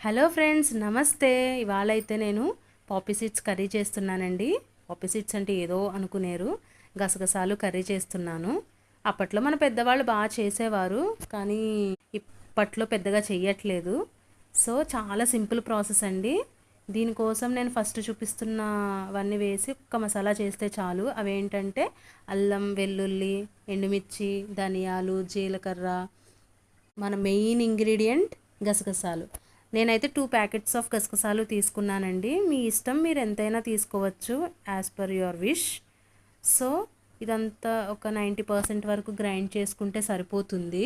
Hello friends, నమస్తే. ఇవాళ అయితే నేను పాపీ సీడ్స్ కర్రీ చేస్తున్నానండి. పాపీ సీడ్స్ అంటే ఏదో అనుకునేరు, గసగసాలు కర్రీ చేస్తున్నాను. అప్పట్లో మన పెద్దవాళ్ళు బాగా చేసేవారు, కానీ ఇప్పట్లో పెద్దగా చెయ్యట్లేదు. సో చాలా సింపుల్ ప్రాసెస్ అండి. దీనికోసం నేను ఫస్ట్ చూపిస్తున్నవన్నీ వేసి ఒక్క మసాలా చేస్తే చాలు. అవేంటంటే అల్లం, వెల్లుల్లి, ఎండుమిర్చి, ధనియాలు, జీలకర్ర, మన మెయిన్ ఇంగ్రీడియంట్ గసగసాలు. నేనైతే 2 ప్యాకెట్స్ ఆఫ్ గసగసాలు తీసుకున్నానండి. మీ ఇష్టం, మీరు ఎంతైనా తీసుకోవచ్చు as per your wish. So ఇదంతా ఒక 90% వరకు గ్రైండ్ చేసుకుంటే సరిపోతుంది.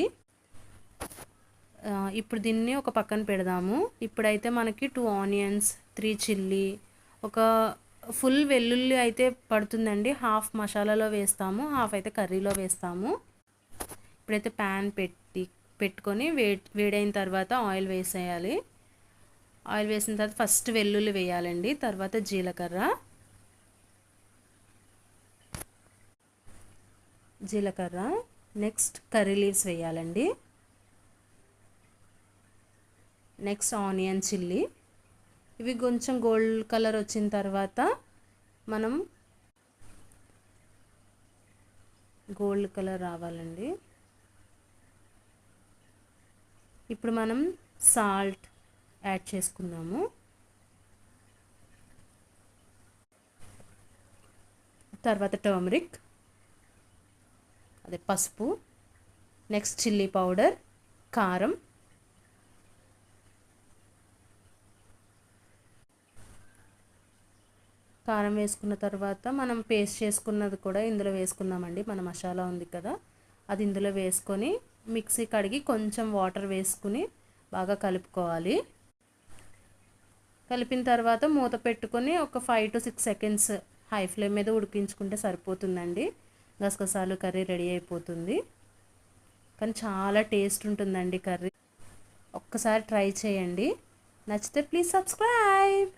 ఇప్పుడు దీన్ని ఒక పక్కన పెడదాము. ఇప్పుడైతే మనకి 2 ఆనియన్స్, 3 చిల్లీ, ఒక ఫుల్ వెల్లుల్లి అయితే పడుతుందండి. హాఫ్ మసాలాలో వేస్తాము, హాఫ్ అయితే కర్రీలో వేస్తాము. ఇప్పుడైతే ప్యాన్ పెట్టుకొని వేడైన తర్వాత ఆయిల్ వేసేయాలి. ఆయిల్ వేసిన తర్వాత ఫస్ట్ వెల్లుల్లి వేయాలండి, తర్వాత జీలకర్ర, నెక్స్ట్ కర్రీ లీవ్స్ వేయాలండి, నెక్స్ట్ ఆనియన్, చిల్లీ. ఇవి కొంచెం గోల్డ్ కలర్ వచ్చిన తర్వాత మనం గోల్డ్ కలర్ రావాలండి. ఇప్పుడు మనం సాల్ట్ యాడ్ చేసుకుందాము. తర్వాత టర్మరిక్, అదే పసుపు, నెక్స్ట్ చిల్లీ పౌడర్, కారం, కారం వేసుకున్న తర్వాత మనం పేస్ట్ చేసుకున్నది కూడా ఇందులో వేసుకుందామండి. మన మసాలా ఉంది కదా, అది ఇందులో వేసుకొని మిక్సీ కడిగి కొంచెం వాటర్ వేసుకుని బాగా కలుపుకోవాలి. కలిపిన తర్వాత మూత పెట్టుకొని ఒక 5 to 6 seconds హై ఫ్లేమ్ మీద ఉడికించుకుంటే సరిపోతుందండి. గసగసాలు కర్రీ రెడీ అయిపోతుంది. కానీ చాలా టేస్ట్ ఉంటుందండి కర్రీ. ఒక్కసారి ట్రై చేయండి. నచ్చితే ప్లీజ్ సబ్స్క్రైబ్.